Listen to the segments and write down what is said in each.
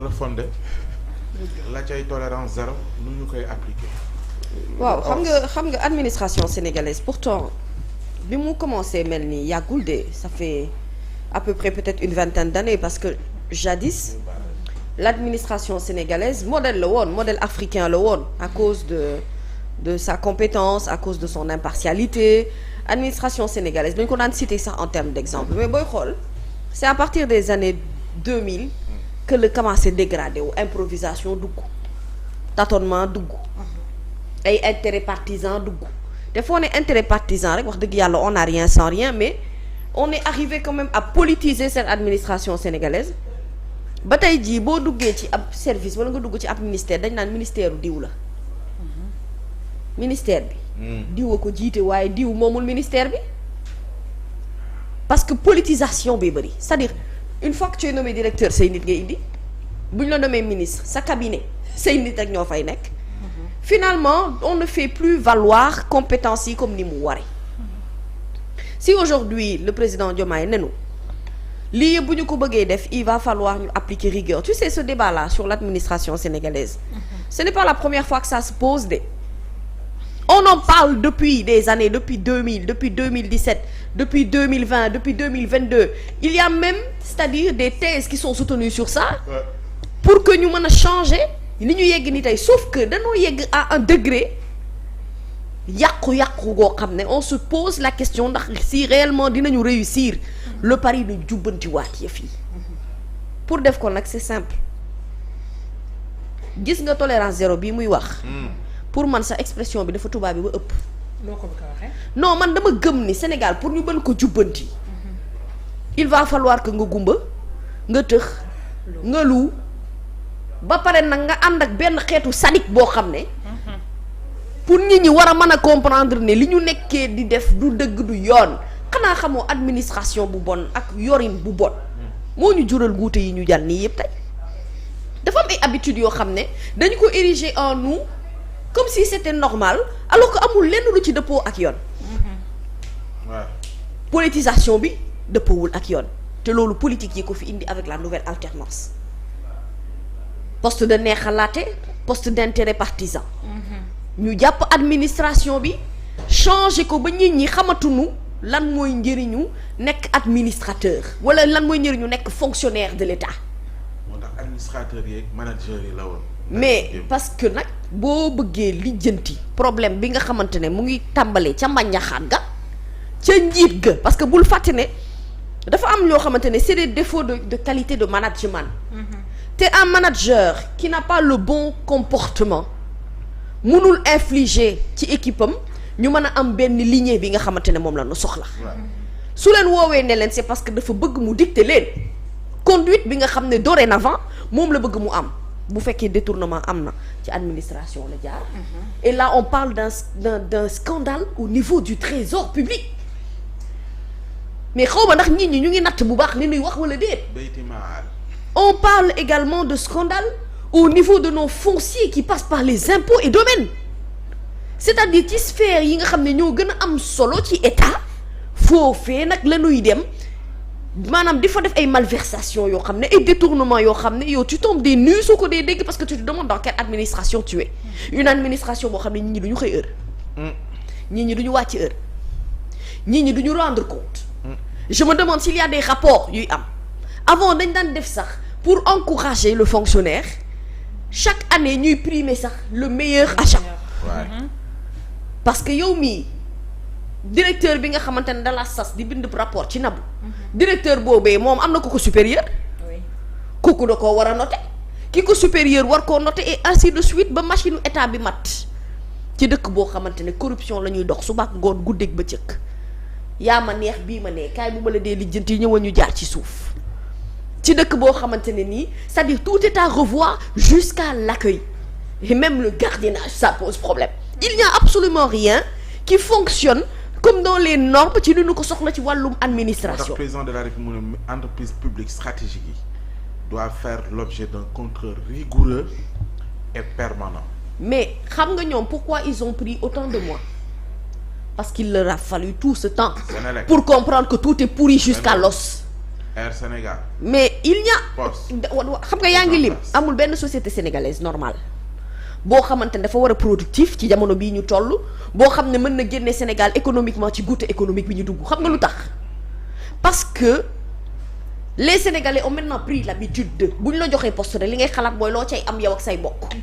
la fondé la cay tolérance zéro nu ñu koy appliquer. waaw xam nga administration sénégalaise pourtant bi mu commencé mel ni yàggul de ça fait à peu près peut-être une vingtaine d'années parce que jadis l'administration sénégalaise modèle la woon modèle africain la woon à cause de sa compétence à cause de son impartialité administration sénégalaise dañu ko daan citer sax en termes d'exemple mais booy xool c'est à partir des années 2000 que le commencé dégradé wu improvisation dugg tâtonnement dugg ay intérêt partisan dugg te foo ne intérêt partisan rek wax dëgg yàlla on n'a rien sans rien mais on est arrivé quand même à politiser cette administration sénégalaise ba tey jii boo duggee ci ab service wala nga dugg ci ab ministère dañ naan ministère diw la ministère bi diw a ko jiite waaye diw moomul ministère bi parce que politisation bi bëri c'est-à-dire une fois que tu es nommé directeur say nit ngay indi bu ñu la nommé ministre sa cabinet say nit rek ñoo fay nekk finalement on ne fait plus valoir compétences yi comme ni mu waree si aujourd'hui le président Diomaye nenu lii yëpp bu ñu ko bëggee def il va falloir ñu appliquer rigueur tu sais ce débat là sur l'administration sénégalaise ce n'est pas la première fois que ça se pose de on en parle depuis des années depuis 2000 depuis 2017 depuis 2020 depuis 2022 il y a même c'est-à-dire des thèses qui sont soutenues sur ça pour que ñu mën a changer ni ñu yegg ni tey sauf que dañoo yegg à un degré yàqu-yàqu goo xam ne on se pose la question ndax si réellement dinañu réussir le pari de jubbantiwaat yëf yi pour def ko nag c'est simple gis nga tolérance zéro bii muy wax pour man sa expression bi dafa tubaab bi ba ëpp loo ko bëgg a waxee non man dama gëm ni Sénégal pour ñu mën ko jubbanti il va falloir que nga gumba nga tëx nga lu ba pare nag nga ànd ak benn xeetu sadique boo xam ne pour nit ñi war a mën a comprendre ne li ñu nekkee di def du dëgg du yoon xanaa xamoo administration bu bon ak yorin bu bon moo ñu jural guute yi ñu jàll nii yëpp tey dafa am ay habitudes yoo xam ne dañu ko ériger en nous comme si c'était normal alors que amul lenn lu ci dëppoo ak yoon politisation bi dëppoowul ak yoon te loolu politique yi ko fi indi avec la nouvelle alternance poste de neexalaate poste d'intérêt partisan ñu jàpp administration bi changer ko ba nit ñi xamatuñu lan mooy njëriñu nekk administrateur wala lan mooy njëriñu nekk fonctionnaire de l'État moo tax administrateur yi manager yi la woon mais parce que nag boo bëggee lijjanti problème bi nga xamante ne mu ngi tàmbalee ca mbañaxaan ga ca njiit ga parce que bul fàtte ne dafa am ñoo xamante ne c'est des défauts de qualité de management te un manager qui n'a pas le bon comportement mënul infliger ci équipe am ñu mën a am benn lignée bi nga xamante ne moom la ñu soxla su leen woowee ne leen c'est parce que dafa bëgg mu dicter leen conduite bi nga xam ne dorénavant moom la bëgg mu am bu fekkee détournement am na ci administration la jaar et là on parle d'un scandale au niveau du trésor public mais xaw ma ndax nit ñi ñu ngi natt bu baax li ñuy wax wala déet on parle également de scandale au niveau de nos fonciers qui passent par les impôts et domaines c'est-à-dire ci sphère yi nga xam ne ñoo gën a am solo ci état foofee nag la ñuy dem maanaam di fa def ay malversations yoo xam ne ay détournements yoo xam ne yow tu tombes des nues soo ko dee dégg parce que tu te demandes dans quelle administration tu es une administration boo xam ne nit ñi du ñu xëy heure nit ñi du ñu wàcc heure nit ñi du ñu rendre compte je me demande s'il y a des rapports yuy am avant dañ daan def sax pour encourager le fonctionnaire chaque année ñuy primer sax le meilleur achat parce que yow mii directeur bi nga xamante ne da la sas di bind rapport ci nabu directeur boobee moom am na ko supérieur kooku da koo war a noter ki ko supérieur war koo noter et ainsi de suite ba machine état bi mat ci dëkk boo xamante ne corruption la ñuy dox suba ak ngoon guddeeg bëccëg yaa ma neex bii ma nee kaay bu ma la dee lijjanti ñëwoon ñu jaar ci suuf ci dëkk boo xamante ne nii c'est-à-dire tout est à revoir jusqu'à l'accueil et même le gardiennage ça pose problème il n'y a absolument rien qui fonctionne comme dans les normes ci li ñu ko soxla ci wàllum administration. Le président de la République entreprise publique stratégique yi doit faire l'objet d'un contrôle rigoureux et permanent. mais xam nga ñoom pourquoi ils ont pris autant de mois parce qu'il leur a fallu tout ce temps pour comprendre que tout est pourri jusqu'à l'os Air Sénégal mais il y a xam nga yaa ngi lim amul benn société sénégalaise normale boo xamante ne dafa war a productif ci jamono bii ñu toll boo xam ne mën na génne Sénégal économiquement ci goutte économique bi ñu dugg xam nga lu tax parce que les Sénégalais ont maintenant pris l'habitude de bu ñu la joxee poste rek li ngay xalaat mooy loo cay am yow ak say bokk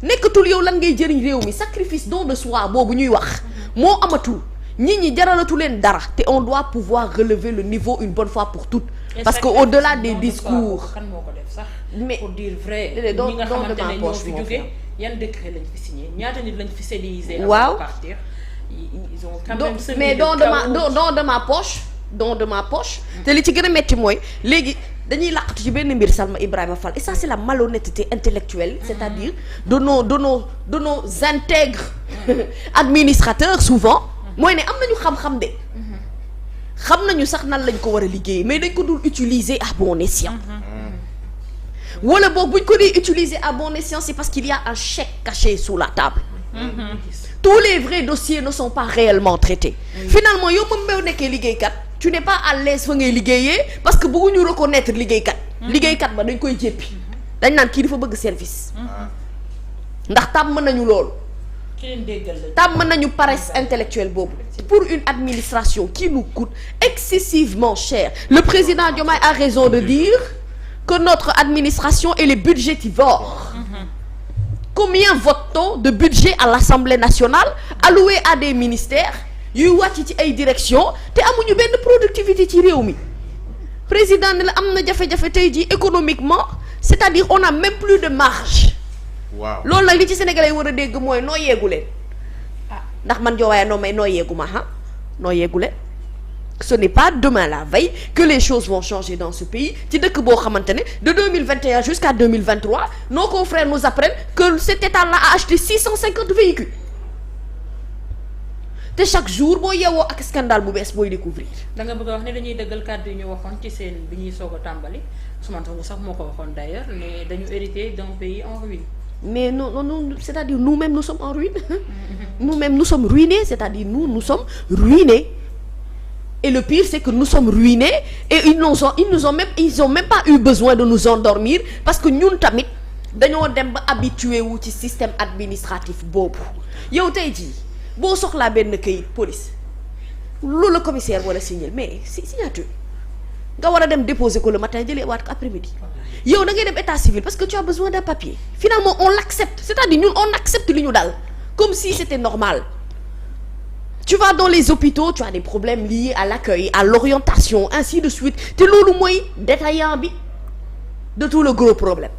nekkatul yow lan ngay jëriñ réew mi sacrifice don de soi boobu ñuy wax moo amatul nit ñi jaralatu leen dara te on doit pouvoir relever le niveau une bonne fois pour toutes parce que au-delà des discours kan moo ko def sax mais pour dire vrai ñi nga xamante ne ñoo fi jóge yan décret lañ fi signé ñaata nit lañ fi CDIsé waaw partir ils ont quand même mais don de ma poche te li ci gën a metti mooy léegi dañuy làqatu ci benn mbir Salma Ibrahima Fall et ça c'est la malhonnêteté intellectuelle c'est-à-dire de nos intègres administrateurs souvent mooy ne am nañu xam-xam de xam nañu sax nan lañ ko war a liggéey mais dañ ko dul utiliser à bon escient wala boog buñ ko di utiliser à bon escient c'est parce qu'il y a un chèque caché sous la table tous les vrais dossiers ne sont pas réellement traités finalement yow moom meew nekkee liggéeykat tu n'es pas à l'aise fa ngay liggéeyee parce que bëgguñu reconnaître liggéeykat ba dañ koy jéppi dañ naan kii dafa bëgg service ndax tàmm nañu loolu tàmm nañu paresse intellectuelle boobu pour une administration qui nous coûte excessivement cher le président Diomaye a raison de dire que notre administration elle est budgétivore combien vote-t-on de budget à l'Assemblée nationale alloué à des ministères yuy wàcc ci ay directions te amuñu benn productivité ci réew mi président ne la am na jafe-jafe tey jii économiquement c'est-à-dire on a même plus de marge waaw loolu nag li ci Sénégalais yi war a dégg mooy noo yeegu leen ndax man joowaaya noo may noo yeegu ma noo yeegu leen ce n'est pas demain la veille que les choses vont changer dans ce pays ci dëkk boo xamante ne de 2021 jusqu'à 2023 nos confrères nous apprennent que cet État-là a acheté 650 véhicules te chaque jour boo yeewoo ak scandale bu bees booy découvrir da nga bëgg a wax ne dañuy dëggal kàddu yi ñu waxoon ci seen bi ñuy soog a tàmbali Ousmane Sonko sax moo ko waxoon d'ailleurs mais dañu hérité d'un pays en ruine mais non c'est-à-dire nous-mêmes nous sommes en ruine nous-mêmes nous sommes ruinés c'est-à-dire nous sommes ruinés et le pire c'est que nous sommes ruinés et ils ont même pas eu besoin de nous endormir parce que ñun tamit dañoo dem ba habitué wu ci système administratif boobu yow tey jii boo soxlaa benn këyit police loolu la commissaire wala signer mais signature nga war a dem déposer ko le matin jëlee waat ko après-midi yow da ngay dem état civil parce que tu as besoin d'un papier finalement on l'accepte c'est-à-dire ñun on accepte li ñu dal comme si c'était normal tu vas dans les hôpitaux tu as des problèmes liés à l'accueil à l'orientation ainsi de suite te loolu mooy détaillant bi de tout le gros problème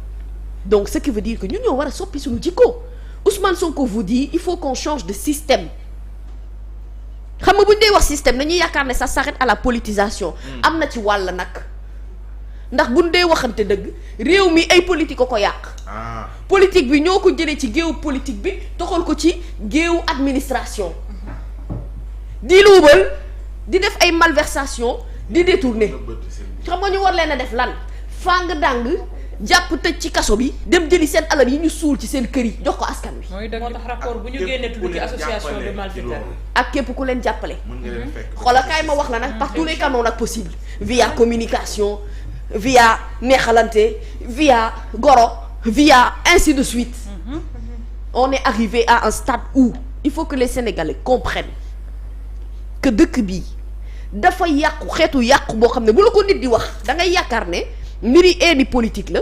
donc ce qui veut dire que ñun ñoo war a soppi suñu jikko Ousmane Sonko vous dit il faut qu'on change de système xam nga bu ñu dee wax système dañuy yaakaar ne ça s'arrête à la politisation am na ci wàll nag ndax bu ñu dee waxante dëgg réew mi ay politique ko yàq politique bi ñoo ko jëlee ci géewu politique bi toxal ko ci géewu administration di luubal di def ay malversation di détourner xam nga ñu war leen a def lan fang dàng jàpp tëj ci kaso bi dem jëli seen alal yi ñu suul ci seen kër yi jox ko askan wi. moo tax rapport bu ñu génnee tudd ci association de malfaiteurs ak képp ku leen jàppale. xoolal kaay ma wax la nag par tous les canaux nag possible via communication via neexalante via goro via ainsi de suite. On est arrivé à un stade où il faut que les Sénégalais comprennent que dëkk bii dafa yàqu xeetu yàqu boo xam ne bu la ko nit di wax da ngay yaakaar ne mbiri eeni politique la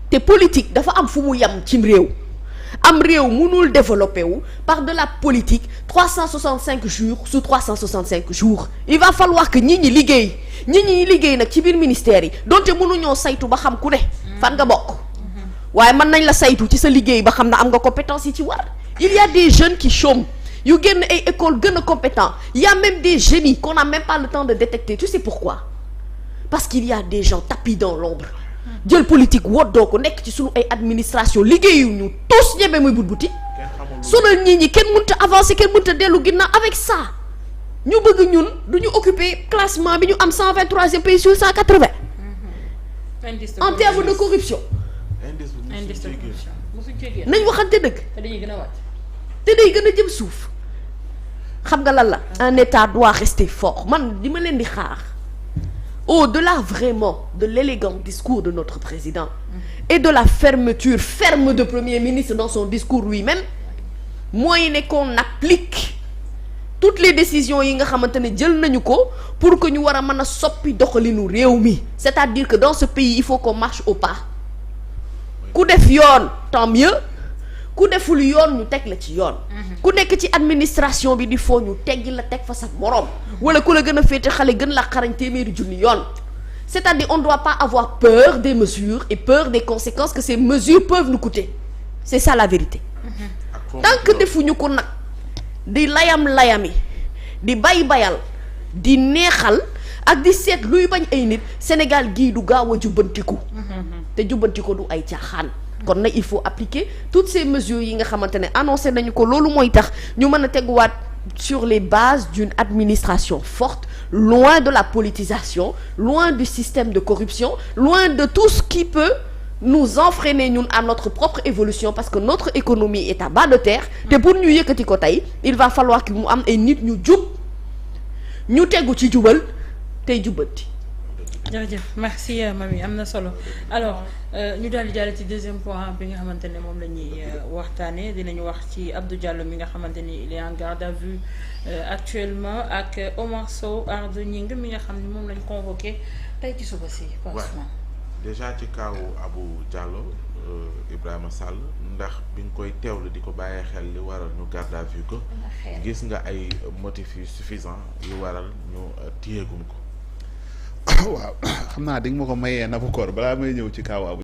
te politique dafa am fu mu yem cim réew am réew mënul développer wu par de la politique 365 jours sur 365 jours il va falloir que ñi liggéey nag ci biir ministère yi donte mënuñoo saytu ba xam ku ne fan nga bokk waaye mën nañ la saytu ci sa liggéey ba xam ne am nga compétence yi ci war il y a des jeunes qui chôment yu génn ay école gën a compétent il y a même des génies qu'on n'a même pas le temps de détecter tu sais pourquoi parce qu'il y a des gens tapis dans l'ombre jël politique woddoo ko nekk ci sunu ay administration liggéeyu ñu tous ñebe muy but-buti sonal ñi kenn mënta avancer kenn mënta dellu ginnaaw avec ça ñu bëgg ñun duñu occuper classement bi ñu am 123e pays sur 180 en termes de corruption nañ waxante dëgg te day gën a jëm suuf xam nga lan la un état doit rester fort man di ma leen di xaar au-delà vraiment de l'élégant discours de notre président et de la fermeture ferme de premier ministre dans son discours lui-même mooy ne qu'on applique toutes les décisions yi nga xamante ne jël nañu ko pour que ñu war a mën a soppi doxalinu réew mi c'est-à-dire que dans ce pays il faut qu'on marche au pas ku def yoon tant mieux ku deful yoon ñu teg la ci yoon ku nekk ci administration bi di foo ñu teggi la teg fa sa moroom wala ku la gën a féete xale gën la xarañ téeméeri junni yoon c'est-à-dire on ne doit pas avoir peur des mesures et peur des conséquences que ces mesures peuvent nous coûter c'est ça la vérité tant que defuñu ko nag di layam-layami di bayal di neexal ak di seet luy bañ ay nit Sénégal gii du gaaw a jubbantiku te jubbantiku du ay caaxaan kon nag il faut appliquer toutes ces mesures yi nga xamante ne annoncé nañu ko loolu mooy tax ñu mën a teguwaat sur les bases d'une administration forte loin de la politisation loin du système de corruption loin de tout ce qui peut nous enfreiner ñun à notre propre évolution parce que notre économie est à bas de terre te pour ñu yëkkati ko tey il va falloir que mu am ay nit ñu jub ñu tegu ci jubal tey jubbanti. jërëjëf merci Mamy am na solo alors ñu daal di jàll ci deuxième point bi nga xamante ne moom la ñuy waxtaanee dinañu wax ci Abdou Diallo mi nga xamante ni il est en garde à vue actuellement ak Omar Sow Ardo Gningue mi nga xam ne moom lañ convoqué tey ci suba si. déjà ci kaw Abou Diallo Ibrahima Sall ndax bi nga koy teewlu di ko bàyyee xel li waral ñu garde à vue ko gis nga ay motifs yu suffisants yu waral ñu téyeegun ko. waaw xam naa di nga ma ko mayee Nabou Cor balaa may ñëw ci kaw Abou